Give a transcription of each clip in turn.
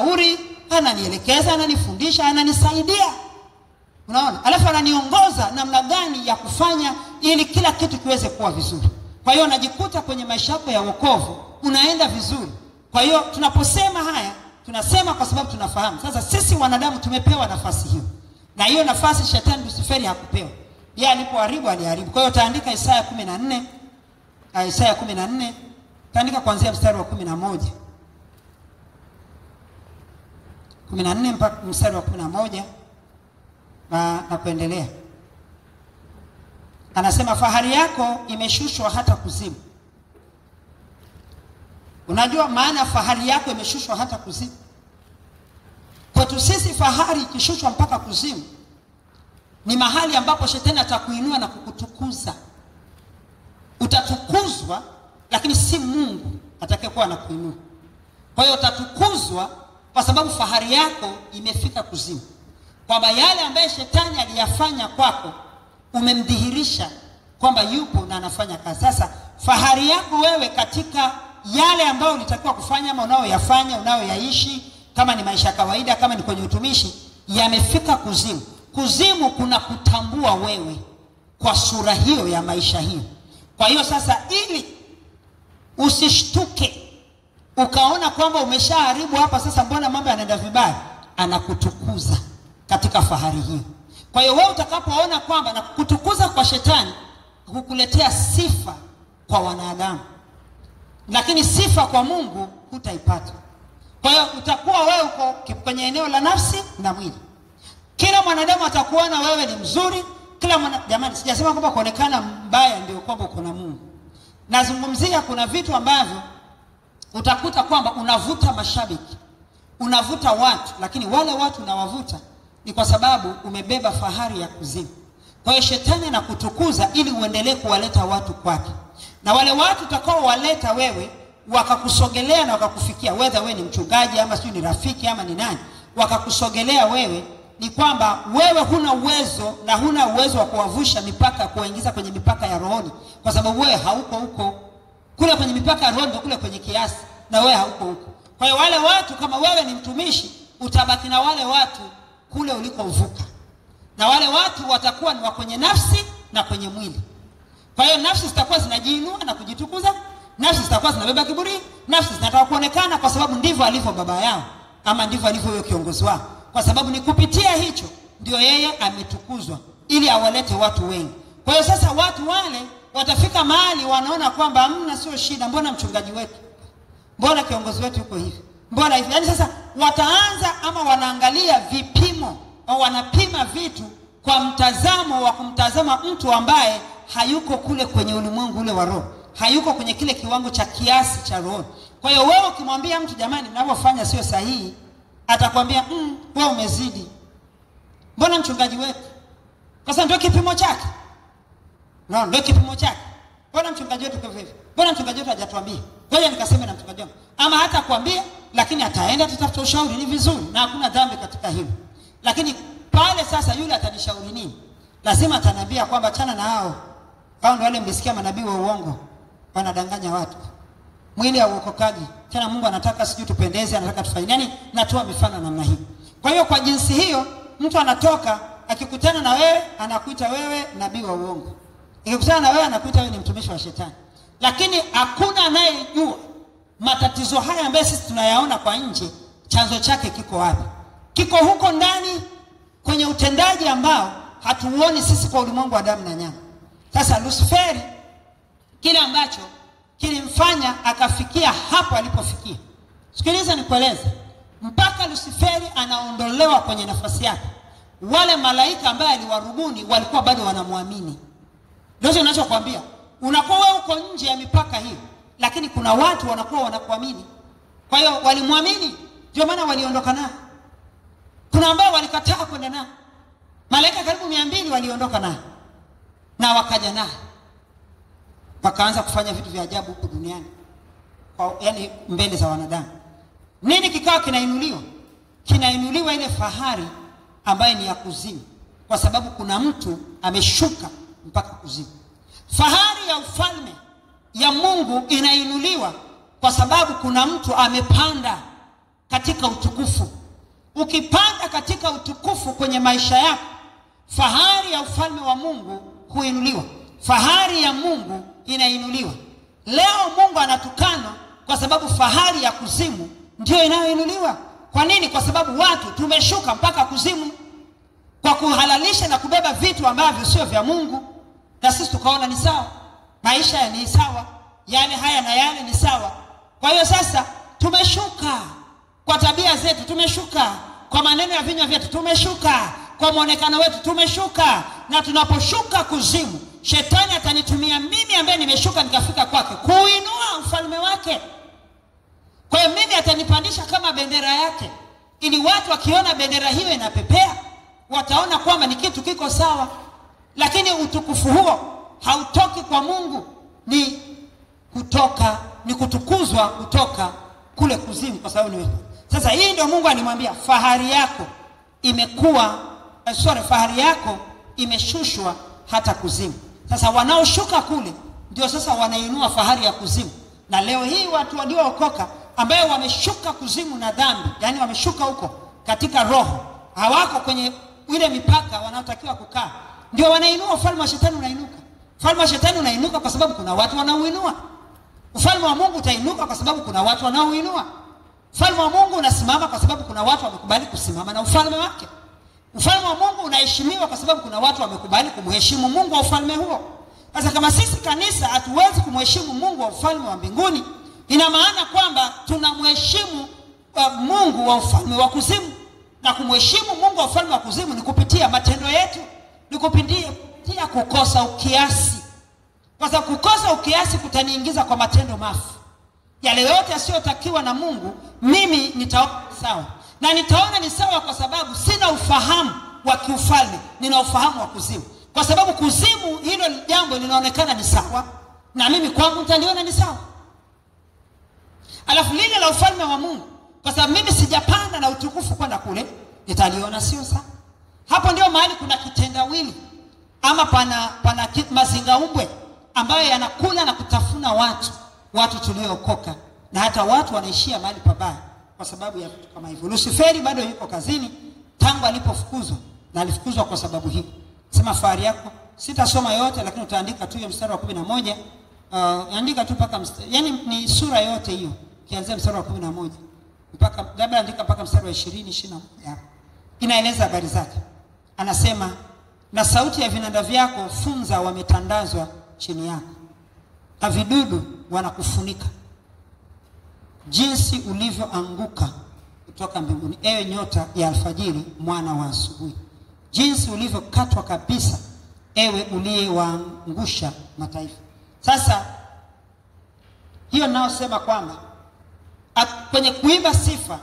ananishauri, ananielekeza, ananifundisha, ananisaidia. Unaona? Alafu ananiongoza namna gani ya kufanya ili kila kitu kiweze kuwa vizuri. Kwa hiyo unajikuta kwenye maisha yako ya wokovu unaenda vizuri. Kwa hiyo tunaposema haya, tunasema kwa sababu tunafahamu. Sasa sisi wanadamu tumepewa nafasi hiyo. Na hiyo nafasi shetani Luciferi hakupewa. Yeye alipoharibu aliharibu. Kwa hiyo utaandika Isaya 14, Isaya 14, taandika kuanzia mstari wa 11. 14 mpaka mstari wa 11 na kuendelea. Anasema fahari yako imeshushwa hata kuzimu. Unajua maana fahari yako imeshushwa hata kuzimu? Kwa sisi fahari ikishushwa mpaka kuzimu ni mahali ambapo shetani atakuinua na kukutukuza. Utatukuzwa, lakini si Mungu atakayekuwa anakuinua. Kwa hiyo utatukuzwa kwa sababu fahari yako imefika kuzimu. Kwamba yale ambaye shetani aliyafanya kwako umemdhihirisha kwamba yupo na anafanya kazi. Sasa fahari yako wewe katika yale ambayo ulitakiwa kufanya ama unayoyafanya, unayoyaishi, kama ni maisha kawaida, kama ni kwenye utumishi, yamefika kuzimu. Kuzimu kuna kutambua wewe kwa sura hiyo ya maisha hiyo. Kwa hiyo sasa ili usishtuke ukaona kwamba umeshaharibu hapa, sasa mbona mambo yanaenda vibaya, anakutukuza katika fahari hiyo. Kwa hiyo wewe utakapoona kwamba na kutukuza kwa shetani kukuletea sifa kwa wanadamu, lakini sifa kwa Mungu hutaipata. Kwa hiyo utakuwa wewe uko kwenye eneo la nafsi na mwili. Kila mwanadamu atakuona wewe ni mzuri. Jamani, sijasema kwamba kuonekana mbaya ndio kwamba uko na Mungu. Nazungumzia kuna vitu ambavyo utakuta kwamba unavuta mashabiki, unavuta watu, lakini wale watu unawavuta ni kwa sababu umebeba fahari ya kuzimu. Kwa hiyo shetani anakutukuza ili uendelee kuwaleta watu kwake. Na wale watu utakao waleta wewe wakakusogelea na wakakufikia, whether wewe ni mchungaji ama sio ni rafiki ama ni nani, wakakusogelea wewe, ni kwamba wewe huna uwezo na huna uwezo wa kuwavusha mipaka, kuwaingiza kwenye mipaka ya rohoni, kwa sababu wewe hauko huko. Kule kwenye mipaka ya rohoni kule kwenye kiasi, na wewe hauko huko. Kwa hiyo wale watu, kama wewe ni mtumishi, utabaki na wale watu kule ulikovuka. Na wale watu watakuwa ni wa kwenye nafsi na kwenye mwili. Kwa hiyo nafsi zitakuwa zinajiinua na kujitukuza, nafsi zitakuwa zinabeba kiburi, nafsi zinataka kuonekana kwa sababu ndivyo alivyo baba yao ama ndivyo alivyo huyo kiongozi wao. Kwa sababu ni kupitia hicho ndio yeye ametukuzwa ili awalete watu wengi. Kwa hiyo sasa watu wale watafika mahali wanaona kwamba hamna, sio shida, mbona mchungaji wetu, mbona kiongozi wetu yuko hivi, mbona hivi. Yaani sasa wataanza ama wanaangalia vipimo au wanapima vitu kwa mtazamo wa kumtazama mtu ambaye hayuko kule kwenye ulimwengu ule wa roho, hayuko kwenye kile kiwango cha kiasi cha roho. Kwa hiyo wewe ukimwambia mtu jamani mnavyofanya sio sahihi, atakwambia wewe umezidi, mbona mchungaji wetu, kwa sababu ndio kipimo chake. No, ndio kipimo chake. Mbona mchungaji wetu kwa hivyo, mbona mchungaji wetu hajatuambia, ngoja nikaseme na mchungaji wangu. Ama hata kuambia, lakini ataenda tutafuta ushauri, ni vizuri na hakuna dhambi katika hilo. Lakini pale sasa yule atanishauri nini? Lazima ataniambia kwamba chana na hao ndio wale mlisikia manabii wa uongo wanadanganya watu, mwili hauokokaji, tena Mungu anataka sijui tupendeze, anataka tufanye nini. Natoa mifano namna hii. Kwa hiyo kwa jinsi hiyo mtu anatoka akikutana na wewe anakuita wewe nabii wa uongo, akikutana na wewe anakuita wewe ni mtumishi wa shetani. Lakini hakuna anayejua matatizo haya ambayo sisi tunayaona kwa nje, chanzo chake kiko wapi. Kiko huko ndani kwenye utendaji ambao hatuuoni sisi kwa ulimwengu wa damu na nyama. Sasa Luciferi, kile ambacho kilimfanya akafikia hapo alipofikia, sikiliza nikueleze, mpaka Luciferi anaondolewa kwenye nafasi yake, wale malaika ambao aliwarubuni walikuwa bado wanamwamini. Ndio ninachokuambia, unakuwa wewe uko nje ya mipaka hiyo, lakini kuna watu wanakuwa wanakuamini. Kwa hiyo walimwamini, ndio maana waliondoka naye. Kuna ambao walikataa kwenda naye. Malaika karibu 200 waliondoka naye na wakaja naye, wakaanza kufanya vitu vya ajabu huko duniani, yaani mbele za wanadamu. Nini kikawa kinainuliwa? Kinainuliwa ile fahari ambayo ni ya kuzimu, kwa sababu kuna mtu ameshuka mpaka kuzimu. Fahari ya ufalme ya Mungu inainuliwa kwa sababu kuna mtu amepanda katika utukufu. Ukipanda katika utukufu kwenye maisha yako, fahari ya ufalme wa Mungu huinuliwa. Fahari ya Mungu inainuliwa. Leo Mungu anatukana kwa sababu fahari ya kuzimu ndio inayoinuliwa. Kwa nini? Kwa sababu watu tumeshuka mpaka kuzimu kwa kuhalalisha na kubeba vitu ambavyo sio vya Mungu, na sisi tukaona ni sawa. Maisha ni sawa, yale haya na yale ni sawa. Kwa hiyo sasa tumeshuka kwa tabia zetu, tumeshuka kwa maneno ya vinywa vyetu, tumeshuka kwa muonekano wetu, tumeshuka. Na tunaposhuka kuzimu, shetani atanitumia mimi ambaye nimeshuka nikafika kwake kuinua ufalme wake. Kwa hiyo mimi atanipandisha kama bendera yake, ili watu wakiona bendera hiyo inapepea wataona kwamba ni kitu kiko sawa. Lakini utukufu huo hautoki kwa Mungu, ni kutukuzwa kutoka kule kuzimu, kwa sababu ni sasa. Hii ndio Mungu alimwambia, fahari yako fahari yako imeshushwa hata kuzimu. Sasa wanaoshuka kule ndio sasa wanainua fahari ya kuzimu. Na leo hii watu waliookoka ambao wameshuka kuzimu na dhambi, yani wameshuka huko katika roho, hawako kwenye ile mipaka wanaotakiwa kukaa, ndio wanainua ufalme wa shetani. Unainuka ufalme wa shetani, unainuka kwa sababu kuna watu wanaoinua. Ufalme wa Mungu utainuka kwa sababu kuna watu wanaoinua. Ufalme wa Mungu unasimama kwa sababu kuna watu wamekubali kusimama na ufalme wake. Ufalme wa Mungu unaheshimiwa kwa sababu kuna watu wamekubali kumheshimu Mungu wa ufalme huo. Sasa kama sisi kanisa hatuwezi kumheshimu Mungu wa ufalme wa mbinguni, ina maana kwamba tunamheshimu Mungu wa ufalme wa kuzimu. Na kumheshimu Mungu wa ufalme wa kuzimu ni kupitia matendo yetu, ni kupitia kukosa ukiasi. Kwa sababu kukosa ukiasi kutaniingiza kwa matendo mafu. Yale yote yasiyotakiwa na Mungu, mimi nitaona sawa. Na nitaona ni sawa kwa sababu sina ufahamu wa kiufalme, nina ufahamu wa kuzimu. Kwa sababu kuzimu hilo jambo linaonekana ni sawa, na mimi kwangu nitaliona ni sawa. Alafu lile la ufalme wa Mungu, kwa sababu mimi sijapanda na utukufu kwenda kule, nitaliona sio sawa. Hapo ndio mahali kuna kitendawili ama pana mazingaumbwe ambayo yanakula na kutafuna watu tuliookoka, na hata watu wanaishia mahali pabaya kwa sababu ya vitu kama hivyo. Luciferi bado yuko kazini tangu alipofukuzwa, na alifukuzwa kwa sababu hii. Sema fahari yako, sitasoma yote lakini utaandika tu hiyo mstari wa 11. Andika tu paka yani ni sura yote hiyo, kianzia mstari wa 11 mpaka labda andika mpaka mstari wa 20-21 hapo. Inaeleza habari zake. Anasema, na sauti ya vinanda vyako funza wametandazwa chini yako, na vidudu wanakufunika. Jinsi ulivyoanguka kutoka mbinguni, ewe nyota ya alfajiri, mwana wa asubuhi. Jinsi ulivyokatwa kabisa, ewe uliyewaangusha mataifa. Sasa hiyo naosema kwamba kwenye kuimba sifa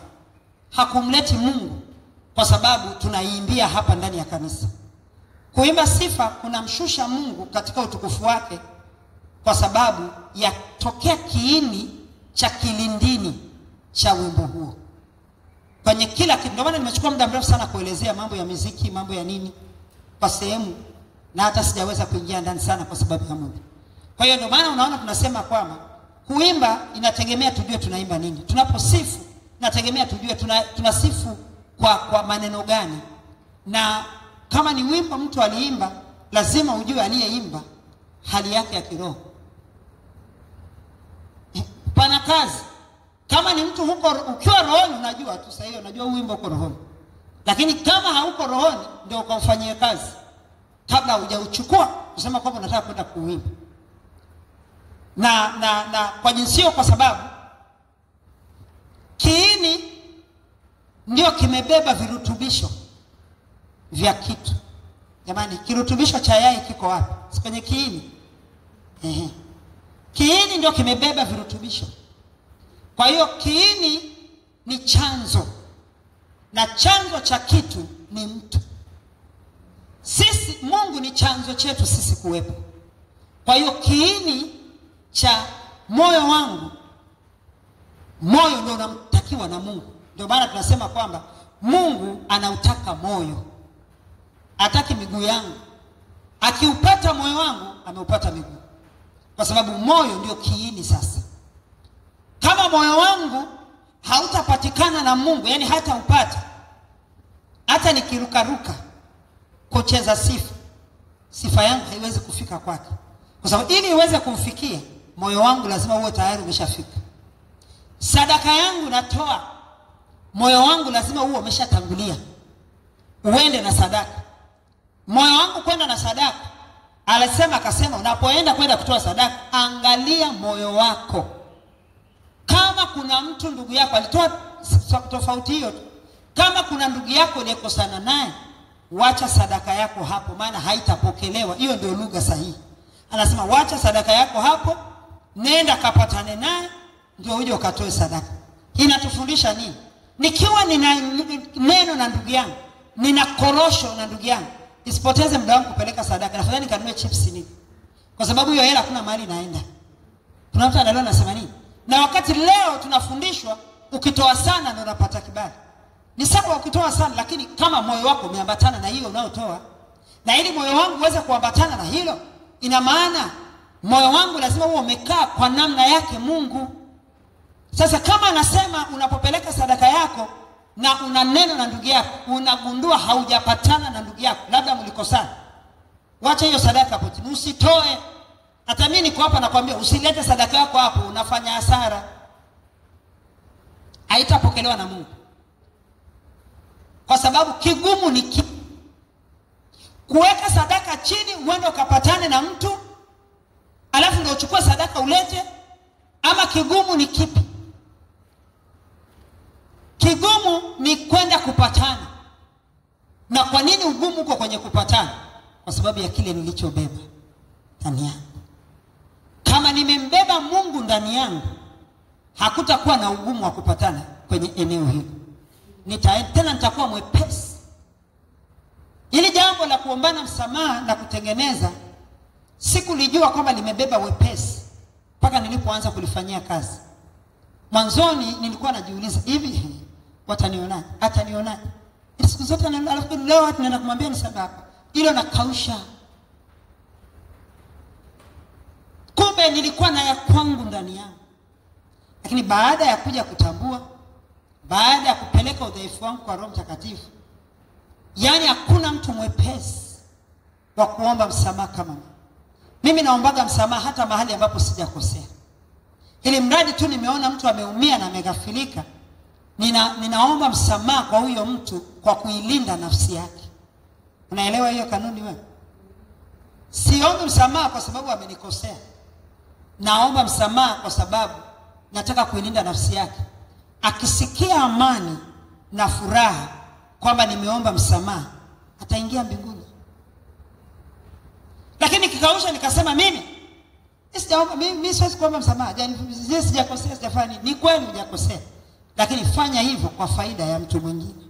hakumleti Mungu, kwa sababu tunaiimbia hapa ndani ya kanisa. Kuimba sifa kunamshusha Mungu katika utukufu wake, kwa sababu ya tokea kiini cha kilindini cha wimbo huo kwenye kila kitu. Ndio maana nimechukua muda mrefu sana kuelezea mambo ya muziki, mambo ya nini kwa sehemu, na hata sijaweza kuingia ndani sana kwa sababu ya muda. Kwa hiyo ndio maana unaona tunasema kwamba kuimba inategemea tujue tunaimba nini. Tunaposifu inategemea tujue tunasifu kwa maneno gani. Na kama ni wimbo mtu aliimba, lazima ujue aliyeimba hali yake ya kiroho. Pana kazi. Kama ni mtu huko ukiwa rohoni, unajua tu sahihi, unajua wimbo uko rohoni. Lakini kama hauko rohoni, ndio ukaufanyie kazi kabla hujauchukua kusema kwamba unataka kwenda kuimba. Na kwa jinsio, kwa sababu kiini ndio kimebeba virutubisho vya kitu. Jamani, kirutubisho cha yai kiko wapi? Si kwenye kiini? Kiini ndio kimebeba virutubisho. Kwa hiyo kiini ni chanzo, na chanzo cha kitu ni mtu. Sisi, Mungu ni chanzo chetu sisi kuwepo. Kwa hiyo kiini cha moyo wangu, moyo ndio unamtakiwa na Mungu. Ndio maana tunasema kwamba Mungu anautaka moyo, hataki miguu yangu. Akiupata moyo wangu, ameupata miguu, kwa sababu moyo ndio kiini. Sasa kama moyo wangu hautapatikana na Mungu, yani hata upata. Hata nikirukaruka kucheza sifa yangu haiwezi kufika kwake. Kwa sababu ili iweze kumfikia, moyo wangu lazima uwe tayari umeshafika. Sadaka yangu natoa, moyo wangu lazima uwe umeshatangulia. Uende na sadaka. Moyo wangu kwenda na sadaka. Akasema unapoenda kwenda kutoa sadaka, angalia moyo wako. Kama kuna mtu ndugu yako alitoa tofauti hiyo, kama kuna ndugu yako uliyekosana naye, wacha sadaka yako hapo, maana haitapokelewa. Hiyo ndio lugha sahihi. Anasema wacha sadaka yako hapo, nenda kapatane naye, ndio uje ukatoe sadaka. Inatufundisha nini? Nikiwa nina neno na ndugu yangu, nina korosho na ndugu yangu, isipoteze muda wangu kupeleka sadaka. Nafadhali nikanunue chips nini? Kwa sababu hiyo hela kuna mahali naenda. Kuna mtu analala anasema nini? Na wakati leo tunafundishwa ukitoa sana ndio unapata kibali. Ni sawa ukitoa sana, lakini kama moyo wako umeambatana na hiyo unayotoa, na ili moyo wangu uweze kuambatana na hilo, ina maana moyo wangu lazima uwe umekaa kwa namna yake Mungu. Sasa kama anasema unapopeleka sadaka yako na una neno na ndugu yako, unagundua haujapatana na ndugu yako, labda mlikosana, wacha hiyo sadaka hapo, usitoe. Hata mimi niko hapa nakwambia usilete sadaka yako hapo, unafanya hasara. Haitapokelewa na Mungu. Kwa sababu kigumu ni kuweka sadaka chini uende ukapatane na mtu, alafu ndio uchukue sadaka ulete, ama kigumu ni kipi? Kigumu ni kwenda kupatana. Na kwa nini ugumu uko kwenye kupatana? Kwa sababu ya kile nilichobeba ndani yangu. Kama nimembeba Mungu ndani yangu, hakutakuwa na ugumu wa kupatana kwenye eneo hili. Tena nitakuwa mwepesi. Ili jambo la kuombana msamaha na kutengeneza, sikulijua kwamba limebeba wepesi mpaka nilipoanza kulifanyia kazi. Mwanzoni nilikuwa najiuliza, hivi watanionaje? Atanionaje? Siku zote alafu leo tunaenda kumwambia ni sababu hilo na kausha. Kumbe nilikuwa na ya kwangu ndani yangu. Lakini baada ya kuja kutambua, baada ya kupeleka udhaifu wangu kwa Roho Mtakatifu, yani hakuna mtu mwepesi wa kuomba msamaha kama mimi. Naombaga msamaha hata mahali ambapo sijakosea. Ili mradi tu nimeona mtu ameumia na ameghafilika, ninaomba msamaha kwa huyo mtu kwa kuilinda nafsi yake. Unaelewa hiyo kanuni wewe? Siombi msamaha kwa sababu amenikosea. Naomba msamaha kwa sababu nataka kuilinda nafsi yake. Akisikia amani na furaha kwamba nimeomba msamaha, ataingia mbinguni. Lakini kikausha nikasema mimi sijaomba, mimi siwezi kuomba msamaha. Yaani sijakosea, sijafanya. Ni kweli hujakosea, lakini fanya hivyo kwa faida ya mtu mwingine.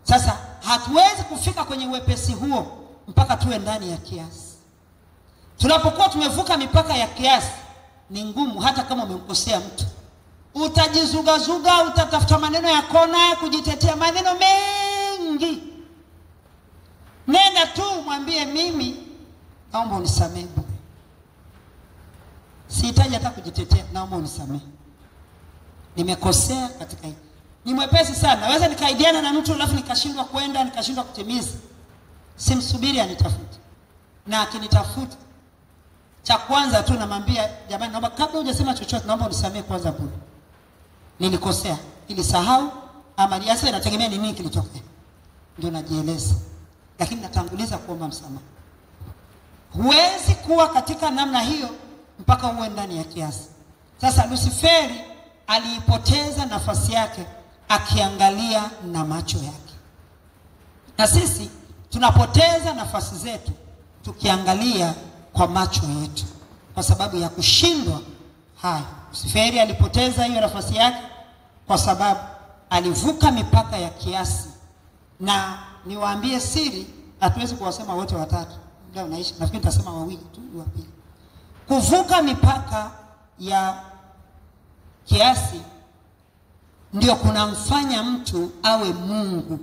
Sasa hatuwezi kufika kwenye uwepesi huo mpaka tuwe ndani ya kiasi. Tunapokuwa tumevuka mipaka ya kiasi, ni ngumu. Hata kama umemkosea mtu, utajizugazuga, utatafuta maneno ya kona kujitetea, maneno mengi. Nenda tu mwambie, mimi naomba unisamehe. Sihitaji hata kujitetea, naomba unisamehe, nimekosea katika hili. Ni mwepesi sana. Naweza nikaidiana na mtu alafu nikashindwa kwenda, nikashindwa kutimiza. Simsubiri anitafute. Na akinitafuta, cha kwanza tu namwambia, jamani, naomba kabla hujasema chochote, naomba unisamehe kwanza bure. Nilikosea, nilisahau, ama niasa, inategemea ni nini kilitokea. Ndio najieleza. Lakini natanguliza kuomba msamaha. Huwezi kuwa katika namna hiyo mpaka uwe ndani ya kiasi. Sasa Luciferi aliipoteza nafasi yake akiangalia na macho yake. Na sisi tunapoteza nafasi zetu tukiangalia kwa macho yetu kwa sababu ya kushindwa haya. Luciferi alipoteza hiyo nafasi yake kwa sababu alivuka mipaka ya kiasi. Na niwaambie siri, hatuwezi kuwasema wote watatu. Ndio naishi, nafikiri nitasema wawili tu wa pili. Kuvuka mipaka ya kiasi ndio kunamfanya mtu awe Mungu.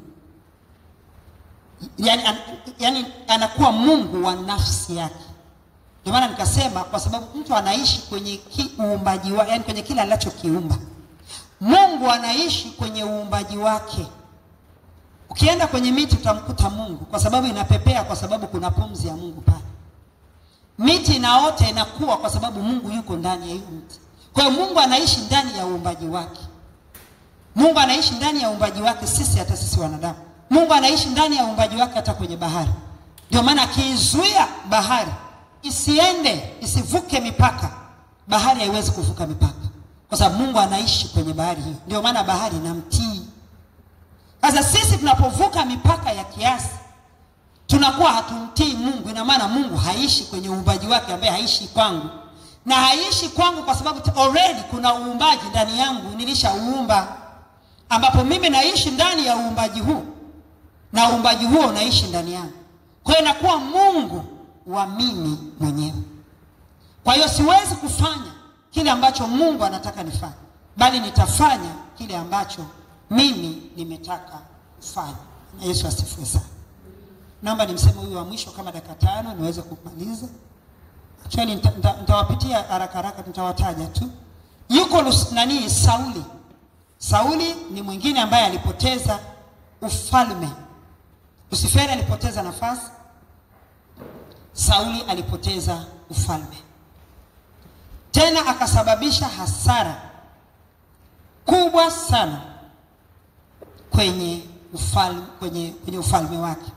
Yani anakuwa Mungu wa nafsi yake. Ndio maana nikasema kwa sababu mtu anaishi kwenye uumbaji wa, yani kwenye kila anachokiumba. Mungu anaishi kwenye uumbaji wake. Ukienda kwenye miti utamkuta Mungu, kwa sababu inapepea, kwa sababu kuna pumzi ya Mungu pale. Miti inaota inakuwa kwa sababu Mungu yuko ndani ya hiyo mti. Kwa hiyo Mungu anaishi ndani ya uumbaji wake. Mungu anaishi ndani ya uumbaji wake sisi, hata sisi wanadamu. Mungu anaishi ndani ya uumbaji wake hata kwenye bahari. Ndio maana akizuia bahari isivuke mipaka, bahari haiwezi kuvuka mipaka, kwa sababu Mungu anaishi kwenye bahari hiyo. Ndio maana bahari inamtii. Sasa sisi tunapovuka mipaka ya kiasi, tunakuwa hatumtii Mungu. Ina maana Mungu haishi kwenye uumbaji wake, ambaye haishi kwangu. Na haishi kwangu kwa sababu already kuna uumbaji ndani yangu, nilishauumba, ambapo mimi naishi ndani ya uumbaji huu, na uumbaji huo unaishi ndani yangu. Kwa hiyo nakuwa Mungu wa mimi mwenyewe. Kwa hiyo siwezi kufanya kile ambacho Mungu anataka nifanye, bali nitafanya kile ambacho mimi nimetaka kufanya. Na Yesu asifiwe sana. Naomba nimseme huyu wa mwisho kama dakika 5 niweze kumaliza. Actually nitawapitia haraka haraka, nitawataja tu. Yuko Sauli. Sauli ni mwingine ambaye alipoteza ufalme. Lusiferi alipoteza nafasi, Sauli alipoteza ufalme. Tena akasababisha hasara kubwa sana kwenye ufalme wake.